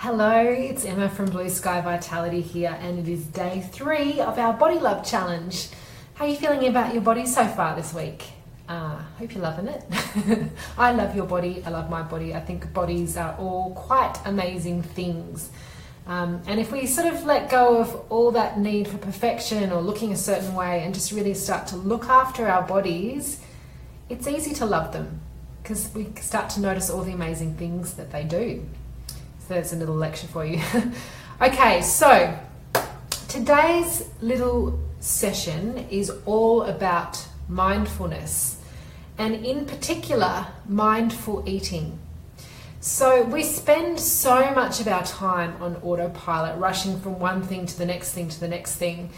Hello, it's Emma from Blue Sky Vitality here, and it is day 3 of our Body Love Challenge. How are you feeling about your body so far this week? Hope you're loving it. I love your body, I love my body. I think bodies are all quite amazing things. And if we sort of let go of all that need for perfection or looking a certain way and just really start to look after our bodies, it's easy to love them because we start to notice all the amazing things that they do. So that's a little lecture for you. Okay, so today's little session is all about mindfulness, and in particular, mindful eating. So we spend so much of our time on autopilot, rushing from one thing to the next thing to the next thing.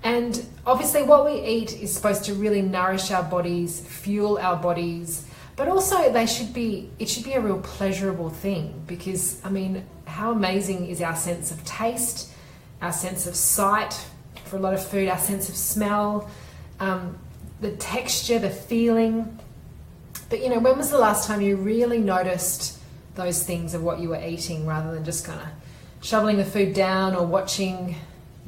And obviously what we eat is supposed to really nourish our bodies, fuel our bodies, but also it should be a real pleasurable thing, because I mean, how amazing is our sense of taste, our sense of sight for a lot of food, our sense of smell, the texture, the feeling. But you know, when was the last time you really noticed those things of what you were eating, rather than just kind of shoveling the food down or watching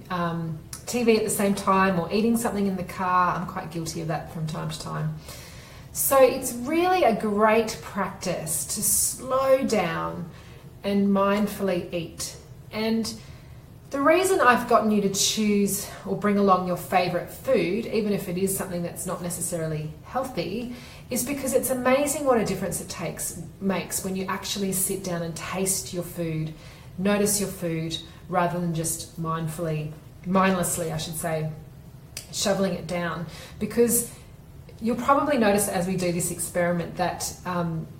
TV at the same time or eating something in the car? I'm quite guilty of that from time to time. So it's really a great practice to slow down and mindfully eat. And the reason I've gotten you to choose or bring along your favorite food, even if it is something that's not necessarily healthy, is because it's amazing what a difference it makes when you actually sit down and taste your food, notice your food, rather than just mindlessly, I should say, shoveling it down. Because you'll probably notice as we do this experiment that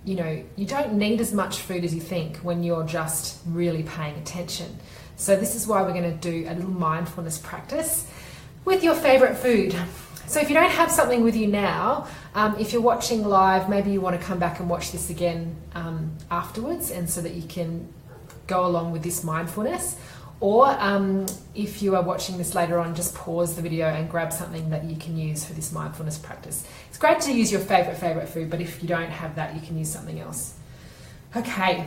you don't need as much food as you think when you're just really paying attention. So this is why we're going to do a little mindfulness practice with your favorite food. So if you don't have something with you now, if you're watching live, maybe you want to come back and watch this again afterwards, and so that you can go along with this mindfulness. Or if you are watching this later on, just pause the video and grab something that you can use for this mindfulness practice. It's great to use your favorite food, but if you don't have that, you can use something else. Okay,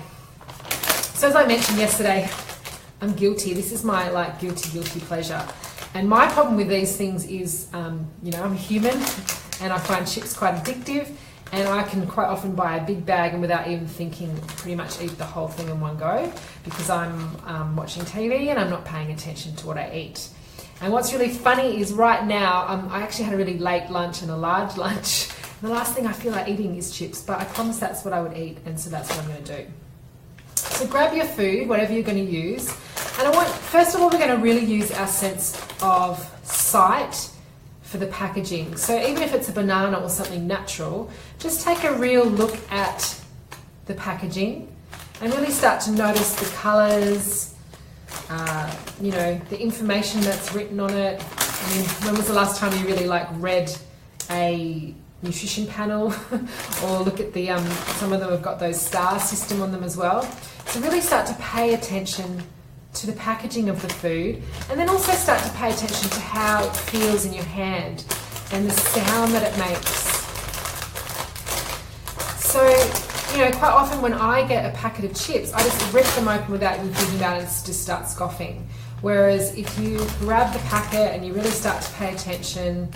so as I mentioned yesterday, I'm guilty. This is my guilty pleasure. And my problem with these things is, I'm a human and I find chips quite addictive, and I can quite often buy a big bag and without even thinking pretty much eat the whole thing in one go, because I'm watching TV and I'm not paying attention to what I eat. And what's really funny is right now, I actually had a really late lunch and a large lunch. And the last thing I feel like eating is chips, but I promised that's what I would eat, and so that's what I'm going to do. So grab your food, whatever you're going to use. And first of all, we're going to really use our sense of sight for the packaging. So even if it's a banana or something natural, just take a real look at the packaging and really start to notice the colors, the information that's written on it. I mean, when was the last time you really read a nutrition panel or look at the some of them have got those star system on them as well. So really start to pay attention to the packaging of the food, and then also start to pay attention to how it feels in your hand and the sound that it makes. So, quite often when I get a packet of chips, I just rip them open without even thinking about it and just start scoffing. Whereas if you grab the packet and you really start to pay attention,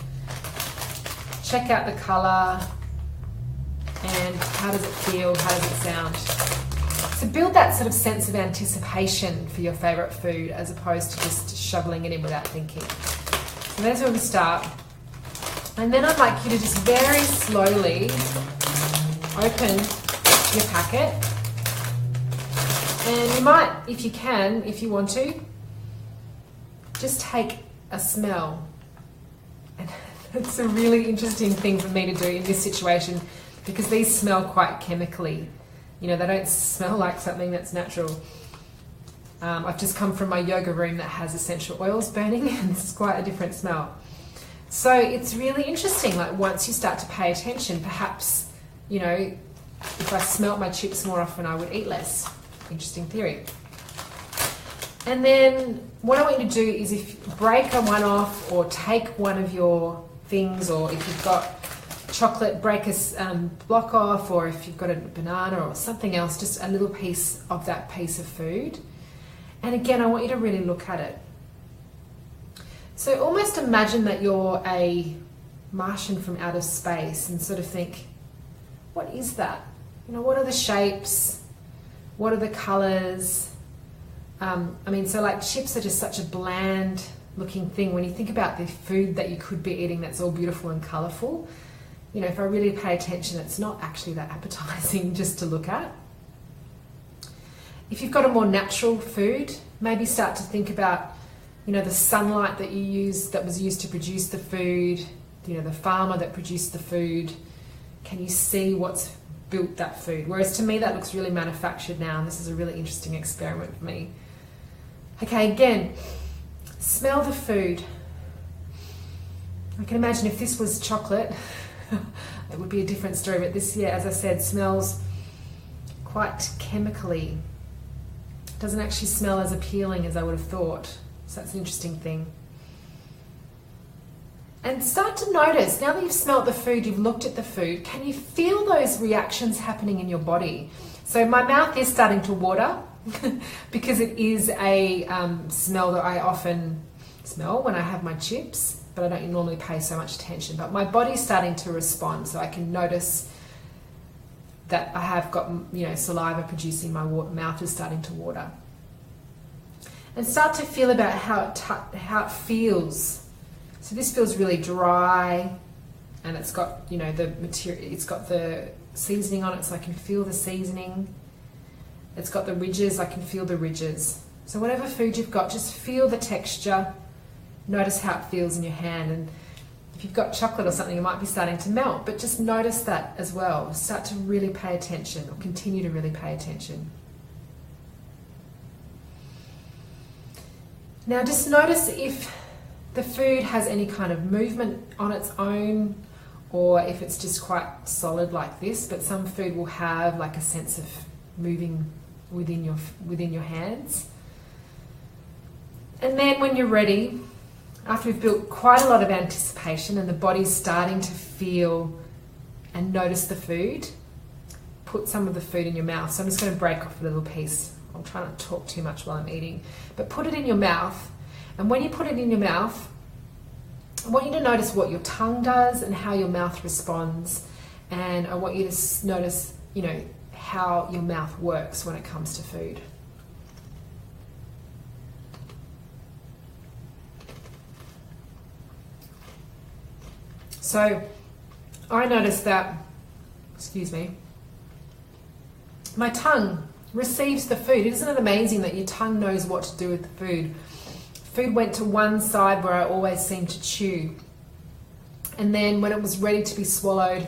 check out the color and how does it feel, how does it sound. So build that sort of sense of anticipation for your favorite food, as opposed to just shoveling it in without thinking. So that's where we start. And then I'd like you to just very slowly open your packet. And you might, if you want to, just take a smell. And it's a really interesting thing for me to do in this situation, because these smell quite chemically. They don't smell like something that's natural. I've just come from my yoga room that has essential oils burning, and it's quite a different smell. So it's really interesting, once you start to pay attention, perhaps, if I smelt my chips more often, I would eat less. Interesting theory. And then what I want you to do is, if break one off or take one of your things, or if you've got chocolate, break a block off, or if you've got a banana or something else, just a little piece of that piece of food, And again, I want you to really look at it. So almost imagine that you're a Martian from outer space and sort of think, what is that? You know, what are the shapes? What are the colors? So like chips are just such a bland looking thing. When you think about the food that you could be eating that's all beautiful and colorful, you know, if I really pay attention, it's not actually that appetizing just to look at. If you've got a more natural food, maybe start to think about, you know, the sunlight that you used, that was used to produce the food, you know, the farmer that produced the food. Can you see what's built that food? Whereas to me, that looks really manufactured now, and this is a really interesting experiment for me. Okay, again, smell the food. I can imagine if this was chocolate, it would be a different story, but this, yeah, as I said, smells quite chemically. Doesn't actually smell as appealing as I would have thought. So that's an interesting thing. And start to notice, now that you've smelt the food, you've looked at the food, can you feel those reactions happening in your body? So my mouth is starting to water because it is a smell that I often smell when I have my chips, but I don't normally pay so much attention. But my body's starting to respond, so I can notice that I have got, you know, saliva producing, my mouth is starting to water. And start to feel about how it feels. So this feels really dry, and it's got, you know, the material, it's got the seasoning on it, so I can feel the seasoning. It's got the ridges, I can feel the ridges. So whatever food you've got, just feel the texture. Notice how it feels in your hand. And if you've got chocolate or something, it might be starting to melt, but just notice that as well. Start to really pay attention, or continue to really pay attention. Now just notice if the food has any kind of movement on its own, or if it's just quite solid like this, but some food will have like a sense of moving within your hands. And then when you're ready, after we've built quite a lot of anticipation and the body's starting to feel and notice the food, put some of the food in your mouth. So I'm just going to break off a little piece. I'll try not to talk too much while I'm eating, but put it in your mouth. And when you put it in your mouth, I want you to notice what your tongue does and how your mouth responds. And I want you to notice, you know, how your mouth works when it comes to food. So I noticed that, excuse me, my tongue receives the food. Isn't it amazing that your tongue knows what to do with the food? Food went to one side where I always seem to chew. And then when it was ready to be swallowed,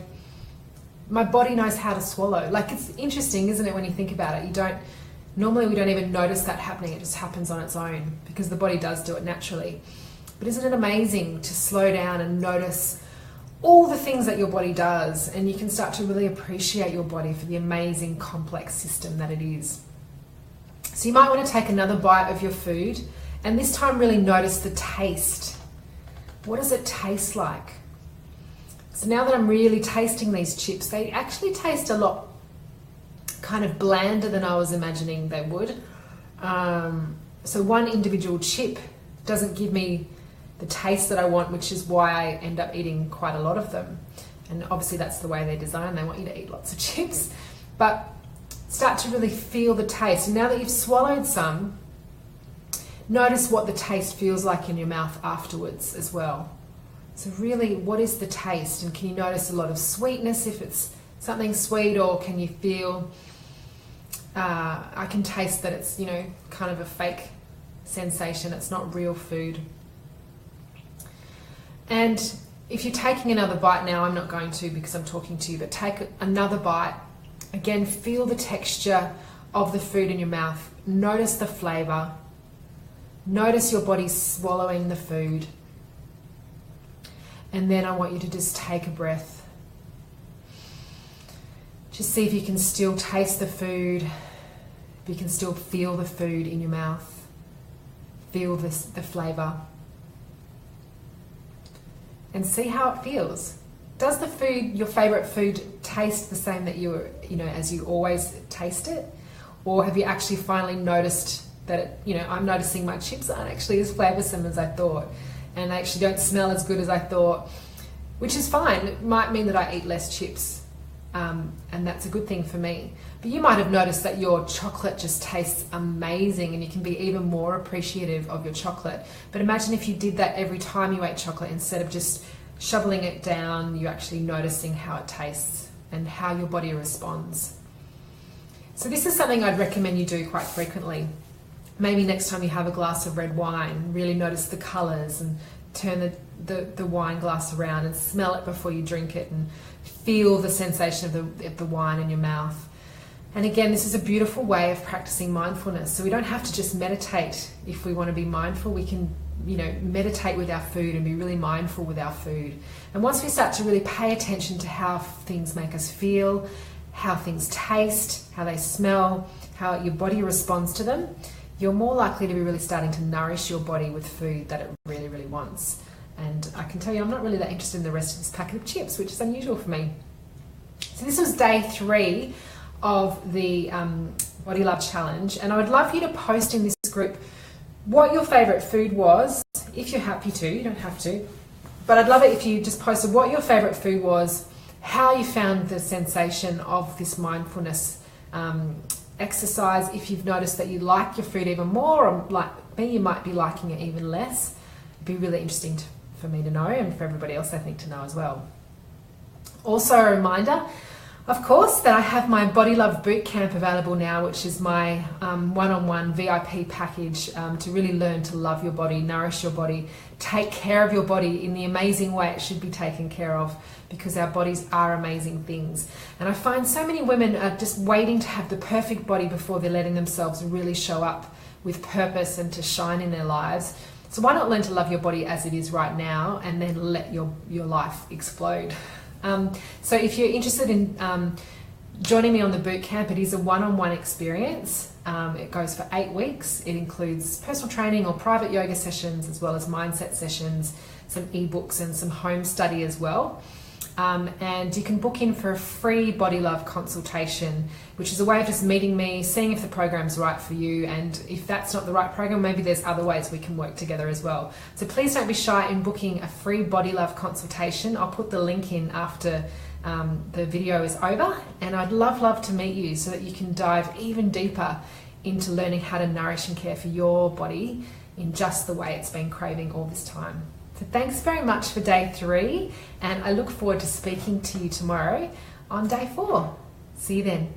my body knows how to swallow. Like, it's interesting, isn't it, when you think about it? Normally we don't even notice that happening. It just happens on its own because the body does do it naturally. But isn't it amazing to slow down and notice all the things that your body does, and you can start to really appreciate your body for the amazing complex system that it is. So you might want to take another bite of your food, and this time really notice the taste. What does it taste like? So now that I'm really tasting these chips, they actually taste a lot kind of blander than I was imagining they would. So one individual chip doesn't give me the taste that I want, which is why I end up eating quite a lot of them. And obviously that's the way they're designed. They want you to eat lots of chips. But start to really feel the taste. And now that you've swallowed some, notice what the taste feels like in your mouth afterwards as well. So really, what is the taste? And can you notice a lot of sweetness if it's something sweet, or can you feel, I can taste that it's, you know, kind of a fake sensation. It's not real food. And if you're taking another bite now, I'm not going to because I'm talking to you, but take another bite. Again, feel the texture of the food in your mouth. Notice the flavor. Notice your body swallowing the food. And then I want you to just take a breath. Just see if you can still taste the food, if you can still feel the food in your mouth. Feel the flavor. And see how it feels. Does the food, your favorite food, taste the same that as you always taste it? Or have you actually finally noticed that I'm noticing my chips aren't actually as flavoursome as I thought, and they actually don't smell as good as I thought, which is fine. It might mean that I eat less chips, and that's a good thing for me. But you might have noticed that your chocolate just tastes amazing, and you can be even more appreciative of your chocolate. But imagine if you did that every time you ate chocolate, instead of just shoveling it down, you're actually noticing how it tastes and how your body responds. So this is something I'd recommend you do quite frequently. Maybe next time you have a glass of red wine, really notice the colours and turn the wine glass around and smell it before you drink it, and feel the sensation of the wine in your mouth. And again, this is a beautiful way of practicing mindfulness. So we don't have to just meditate if we want to be mindful. We can, meditate with our food and be really mindful with our food. And once we start to really pay attention to how things make us feel, how things taste, how they smell, how your body responds to them, you're more likely to be really starting to nourish your body with food that it really, really wants. And I can tell you, I'm not really that interested in the rest of this packet of chips, which is unusual for me. So this was day 3 of the Body Love Challenge, and I would love you to post in this group what your favourite food was, if you're happy to. You don't have to, but I'd love it if you just posted what your favourite food was, how you found the sensation of this mindfulness exercise, if you've noticed that you like your food even more, or like me, you might be liking it even less. It'd be really interesting for me to know, and for everybody else I think to know as well. Also a reminder, of course, that I have my Body Love Bootcamp available now, which is my one-on-one VIP package to really learn to love your body, nourish your body, take care of your body in the amazing way it should be taken care of, because our bodies are amazing things. And I find so many women are just waiting to have the perfect body before they're letting themselves really show up with purpose and to shine in their lives. So why not learn to love your body as it is right now, and then let your life explode? So if you're interested in joining me on the bootcamp, it is a one-on-one experience. It goes for 8 weeks. It includes personal training or private yoga sessions, as well as mindset sessions, some ebooks and some home study as well. And you can book in for a free Body Love consultation, which is a way of just meeting me, seeing if the program's right for you, and if that's not the right program, maybe there's other ways we can work together as well. So please don't be shy in booking a free Body Love consultation. I'll put the link in after the video is over, and I'd love to meet you so that you can dive even deeper into learning how to nourish and care for your body in just the way it's been craving all this time. So thanks very much for day 3, and I look forward to speaking to you tomorrow on day 4. See you then.